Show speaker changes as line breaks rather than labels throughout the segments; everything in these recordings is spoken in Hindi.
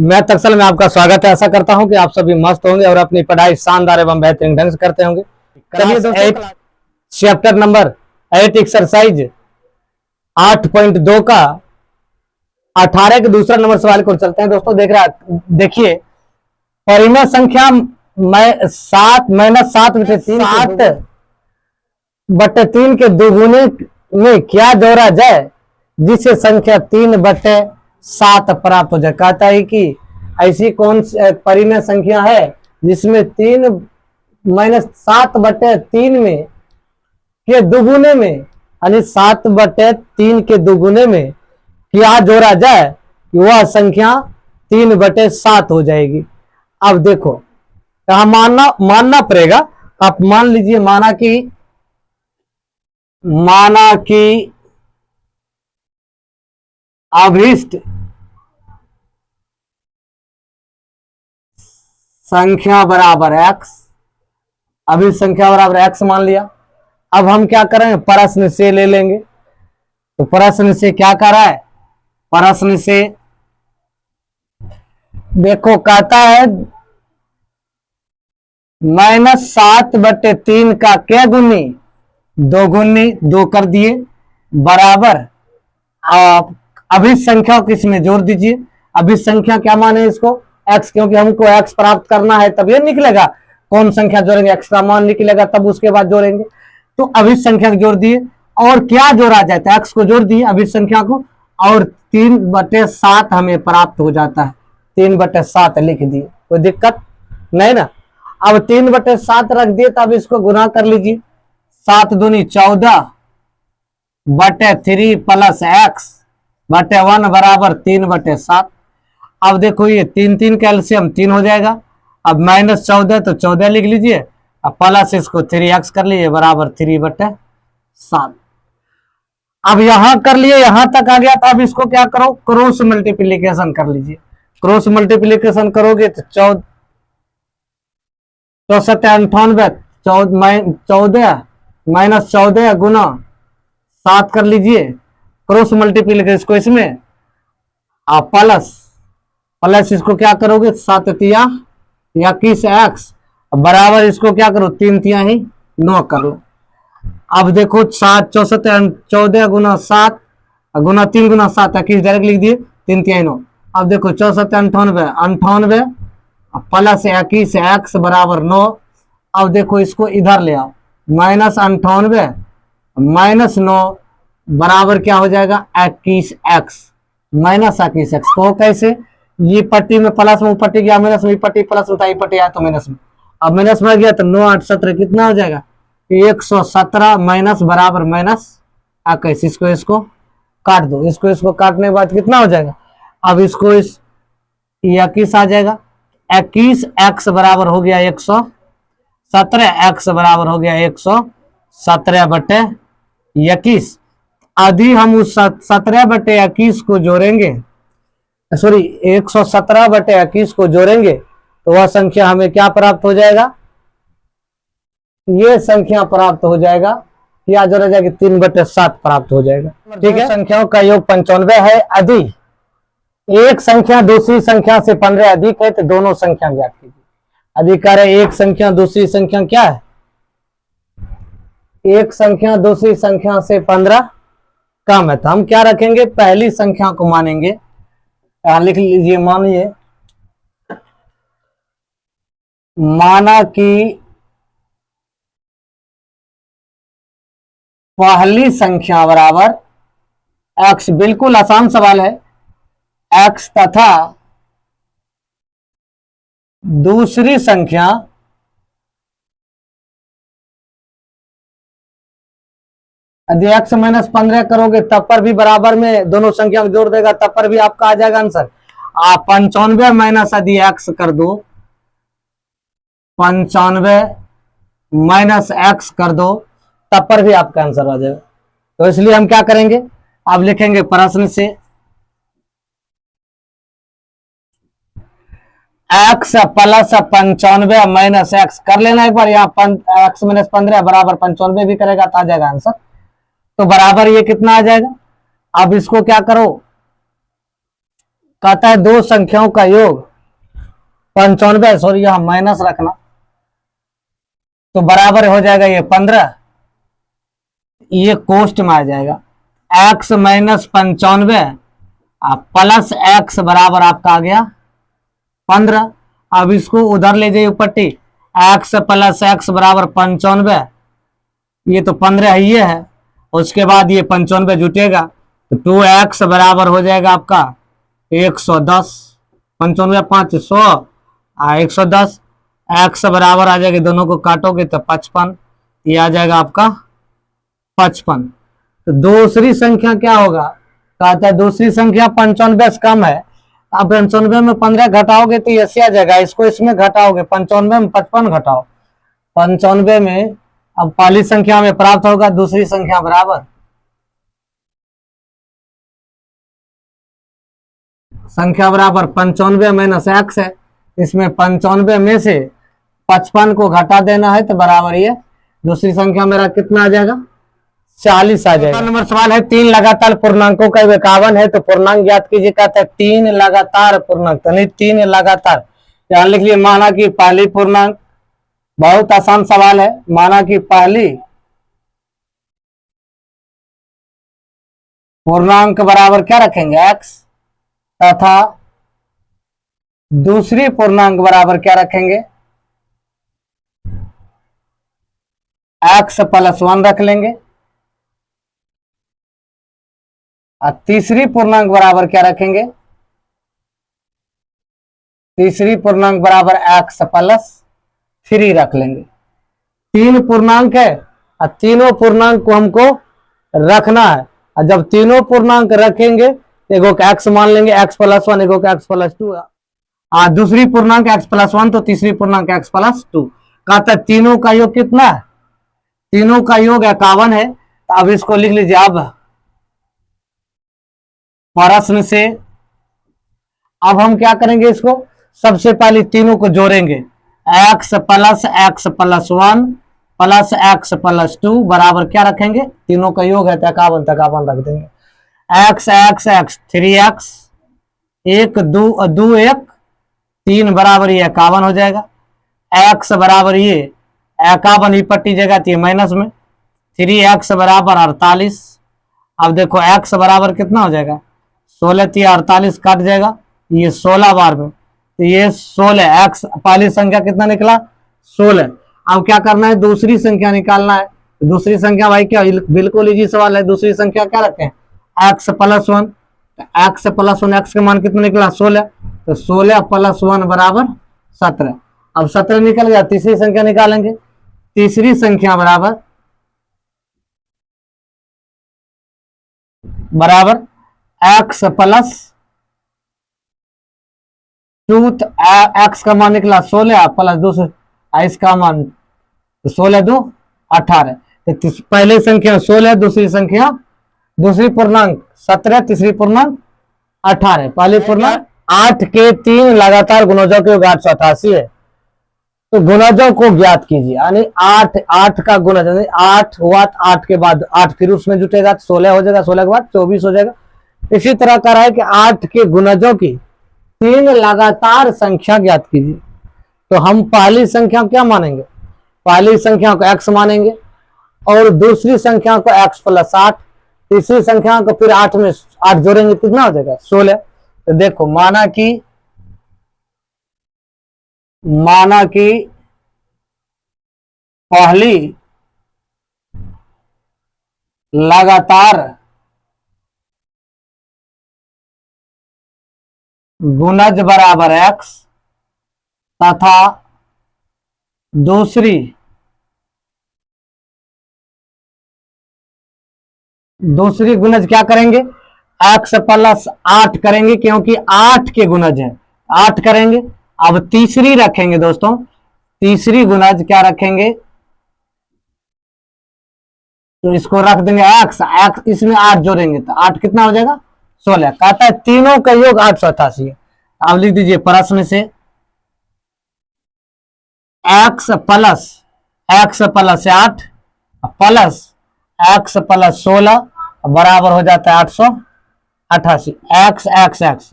मैं तक्सल में आपका स्वागत है। आशा करता हूं कि आप सभी मस्त होंगे और अपनी पढ़ाई शानदार एवं बेहतरीन ढंग से करते होंगे। चलिए दोस्तों, चैप्टर नंबर 8 एक्सरसाइज 8.2 का 18 के दूसरा नंबर सवाल को चलते हैं। दोस्तों देखिए, परिमेय संख्या 7-3 के दोगुने में क्या जोड़ा जाए जिससे संख्या 3/7 प्राप्त हो जाए। कहता है कि ऐसी कौन परिमेय संख्या है जिसमें 3-7/3 में के दुगुने में, यानी 7/3 के दुगुने में क्या जोड़ा जाए कि वह संख्या 3/7 हो जाएगी। अब देखो, यहां मानना पड़ेगा। आप मान लीजिए, माना कि अभीष्ट संख्या बराबर x, अभीष्ट संख्या बराबर x मान लिया। अब हम क्या करेंगे, प्रश्न से ले लेंगे। तो प्रश्न से क्या कर रहा है, प्रश्न से देखो कहता है -7/3 का क्या गुनी, 2 गुनी 2 कर दिए, बराबर आप अभीष्ट संख्या को इसमें जोड़ दीजिए। अभीष्ट संख्या क्या माने इसको, x, क्योंकि हमको x प्राप्त करना है तब ये निकलेगा। कौन संख्या जोड़ेंगे, x का मान निकलेगा तब उसके बाद जोड़ेंगे। तो अभीष्ट संख्या को जोड़ दिए और क्या जोड़ा जाए, तो x को जोड़ दिए अभीष्ट संख्या को, और 3/7 हमें प्राप्त हो जाता है। 3/7 लिख दिए, कोई दिक्कत नहीं ना। अब 3/7 रख दिए, तब इसको गुना कर लीजिए। 7 दूनी 14/3 प्लस x/1 बराबर 3/7। अब देखो, ये 3 कैल्शियम 3 हो जाएगा। अब -14 तो 14 लिख लीजिए, अब प्लस इसको 3x कर लीजिए बराबर 3/7। अब यहां कर लिए, यहां तक आ गया। तो अब इसको क्या करो, क्रॉस मल्टीप्लीकेशन कर लीजिए। क्रॉस मल्टीप्लीकेशन करोगे तो 14 -14 गुना 7 कर लीजिए। क्रॉस मल्टीप्लीकेशन इसको इसमें, आप प्लस इसको क्या करोगे, 7 तिया 21x बराबर इसको क्या करो, 3 तिया ही 9 कर लो। अब देखो 14 गुना 7 गुना 3 गुना 7 21 डायरेक्ट लिख दिए, 3 तिया 9। अब देखो 14 प्लस 21x बराबर 9। अब देखो इसको इधर ले आओ, -98 -9 बराबर क्या हो जाएगा, 21x -21x। तो कैसे, ये पट्टी में प्लस में पट्टी गया, माइनस में पट्टी प्लस में पट्टी आया तो माइनस में। अब माइनस में गया तो 9 8 17 कितना हो जाएगा, 117 माइनस बराबर -21। इसको काट दो, इसको काटने के बाद कितना हो जाएगा। अब इसको 21 आ जाएगा। 21x बराबर हो गया 117, x बराबर हो गया 117/21। यदि हम उस 17/21 को जोड़ेंगे, सॉरी 117/21 को जोड़ेंगे तो वह संख्या हमें क्या प्राप्त हो जाएगा, ये संख्या प्राप्त हो जाएगा, क्या जोड़ा जाएगा, 3/7 प्राप्त हो जाएगा। ठीक है, संख्याओं का योग 95 है। यदि एक संख्या दूसरी संख्या से 15 अधिक है तो दोनों संख्या ज्ञात कीजिए। अधिकार है, एक संख्या दूसरी संख्या क्या है, एक संख्या दूसरी संख्या से 15 कम है। तो हम क्या रखेंगे, पहली संख्या को मानेंगे। लिख लीजिए, मानिए माना कि पहली संख्या बराबर x, बिल्कुल आसान सवाल है, x तथा दूसरी संख्या यदि x -15 करोगे तब पर भी बराबर में दोनों संख्या को जोड़ देगा, तब पर भी आपका आ जाएगा आंसर। आप 95 माइनस यदि x कर दो, 95 माइनस x कर दो, तब पर भी आपका आंसर आ जाएगा। तो इसलिए हम क्या करेंगे, आप लिखेंगे प्रश्न से x प्लस 95 माइनस x कर लेना एक बार, यहाँ x -15 बराबर 95 भी करेगा तो आ जाएगा आंसर। तो बराबर ये कितना आ जाएगा। अब इसको क्या करो, कहता है दो संख्याओं का योग 95, सॉरी यहां माइनस रखना, तो बराबर हो जाएगा ये 15, ये कोष्ट में आ जाएगा x माइनस 95 प्लस x बराबर आपका आ गया 15। अब इसको उधर ले जाइए पट्टी, x प्लस x बराबर 95, ये तो 15 ही है, उसके बाद ये 95 जुटेगा तो 2x बराबर हो जाएगा आपका 110, 95 5 100 110, x बराबर आ जाएगा, दोनों को काटोगे तो 55, ये आ जाएगा आपका 55। तो दूसरी संख्या क्या होगा, कहता है दूसरी संख्या 95 से कम है। अब 95 में 15 घटाओगे तो ये आ जाएगा, इसको इसमें घटाओगे, 95 में 55 घटाओ, 95 में अब पहली संख्या में प्राप्त होगा दूसरी संख्या बराबर, संख्या बराबर 95 माइनस x है, इसमें 95 में से 55 को घटा देना है तो बराबर ये दूसरी संख्या मेरा कितना आ जाएगा 40 आ जाएगा। नंबर सवाल है, तीन लगातार पूर्णांकों का 51 है तो पूर्णांक ज्ञात कीजिए। कहता है तीन लगातार पूर्णांक, तो नहीं तीन लगातार, यहां लिख लिए माना कि पहली पूर्णांक, बहुत आसान सवाल है, माना कि पहली पूर्णांक बराबर क्या रखेंगे x, तथा दूसरी पूर्णांक बराबर क्या रखेंगे x प्लस 1 रख लेंगे, और तीसरी पूर्णांक बराबर क्या रखेंगे, तीसरी पूर्णांक बराबर x प्लस 3 रख लेंगे। तीन पूर्णांक है और तीनों पूर्णांक को हमको रखना है, और जब तीनों पूर्णांक रखेंगे एगो का x मान लेंगे x प्लस 1, एगो का x प्लस 2, दूसरी पूर्णांक x प्लस 1 तो तीसरी पूर्णांक x प्लस 2। कहता है तीनों का योग कितना है, तीनों का योग 51 है, तो अब इसको लिख लीजिए। अब प्रश्न से अब हम क्या करेंगे, इसको सबसे पहले तीनों को जोड़ेंगे, x plus 1 plus x plus 2 बराबर क्या रखेंगे, तीनों का योग है तो 51 रख देंगे, x 3x 1 2 1 3 बराबर ये 51 हो जाएगा, x बराबर ये 51 ही पट्टी जगह थी माइनस में, 3x बराबर 48। अब देखो x बराबर कितना हो जाएगा 16 थी 48 काट जाएगा, ये 16 बार में, तो ये 16 x पहली संख्या कितना निकला 16। अब क्या करना है, दूसरी संख्या निकालना है, दूसरी संख्या भाई क्या बिल्कुल इजी सवाल है, दूसरी संख्या क्या रखें x plus 1, x plus 1 x का मान कितना निकला 16, तो 16 प्लस 1 बराबर 17। अब 17 निकल गया, तीसरी संख्या निकालेंगे, तीसरी संख्या बराबर x प्लस 2, x का मान निकला 16 प्लस 2 इसका मान 16 2 18, तो पहली संख्या 16, दूसरी संख्या दूसरी पूर्णांक 17, तीसरी पूर्णांक 18, पहली पूर्णांक 8 के 3 लगातार गुणजों के योग 888 है, तो गुणजों को ज्ञात कीजिए, यानी 8 का गुणज 8 हुआ, 8 के बाद 8 फिर उसमें जुटेगा 16 हो जाएगा, 16 के बाद 24 हो जाएगा। इसी तरह का रहा है कि 8 के गुणजों की 3 लगातार संख्या ज्ञात कीजिए, तो हम पहली संख्या क्या मानेंगे, पहली संख्या को x मानेंगे, और दूसरी संख्या को x प्लस 8, तीसरी संख्या को फिर 8 में 8 जोड़ेंगे कितना हो जाएगा 16। तो देखो माना कि पहली लगातार गुणज बराबर x, तथा दूसरी गुणज क्या करेंगे x प्लस 8 करेंगे, क्योंकि 8 के गुणज है 8 करेंगे। अब तीसरी रखेंगे दोस्तों, तीसरी गुणज क्या रखेंगे, तो इसको रख देंगे x, इसमें 8 जोड़ेंगे तो 8 कितना हो जाएगा 16। कहता है तीनों का योग 888 है। अब लिख दीजिए प्रश्न से x plus 8 plus x plus 16 बराबर हो जाता है 888, x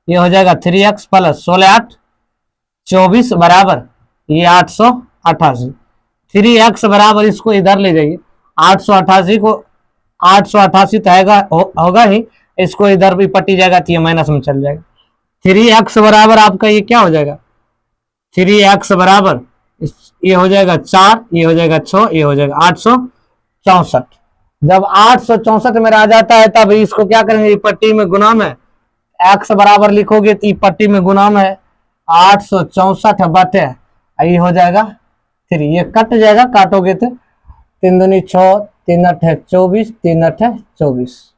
ये हो जाएगा 3x प्लस 16 8 24 बराबर ये 888। 3x बराबर इसको इधर ले जाइए, 888 को 888 तो होगा ही, इसको इधर भी पट्टी जाएगा तो ये माइनस में चल जाएगा। 3x बराबर आपका ये क्या हो जाएगा, 3x बराबर ये हो जाएगा 4, ये हो जाएगा 6, ये हो जाएगा 864। जब 864 में आ जाता है तब इसको क्या करेंगे, पट्टी में गुना में x बराबर लिखोगे तो पट्टी में गुना में 864 बटे ये हो जाएगा 3, ये कट जाएगा, काटोगे तो 3 दूनी 6, 3 8 24, 3 8 24,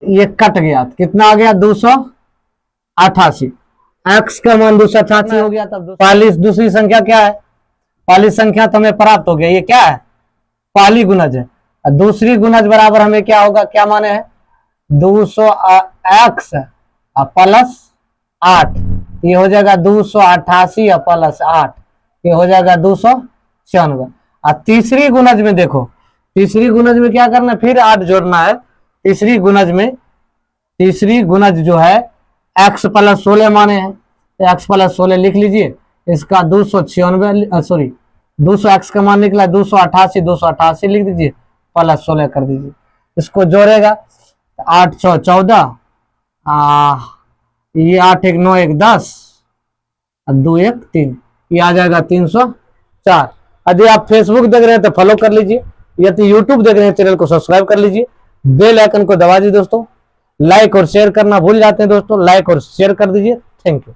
ये कट गया, कितना आ गया 288। x का मान 288 हो गया। तब पहली दूसरी संख्या क्या है, पहली संख्या तो हमें प्राप्त हो गया, ये क्या है पहली गुणज है। दूसरी गुणज बराबर हमें क्या होगा, क्या माने हैं 200x प्लस 8, ये हो जाएगा 288 प्लस 8, ये हो जाएगा 296। और तीसरी गुणज में देखो, तीसरी गुणज में क्या करना है, फिर 8 जोड़ना है। तीसरी गुणज में, तीसरी गुणज जो है x प्लस 16 माने हैं, तो x प्लस 16 लिख लीजिए, इसका 296 सॉरी 200x का मान निकला 288, 288 लिख दीजिए प्लस 16 कर दीजिए, इसको जोड़ेगा 8 6 14, ये 8 1 9 1 10, 2 1 3, ये आ जाएगा 304। यदि आप फेसबुक देख रहे हैं तो फॉलो कर लीजिए, यदि यूट्यूब देख रहे हैं चैनल को सब्सक्राइब कर लीजिए, बेल आइकन को दबा दीजिए दोस्तों। लाइक और शेयर करना भूल जाते हैं दोस्तों, लाइक और शेयर कर दीजिए। Thank you.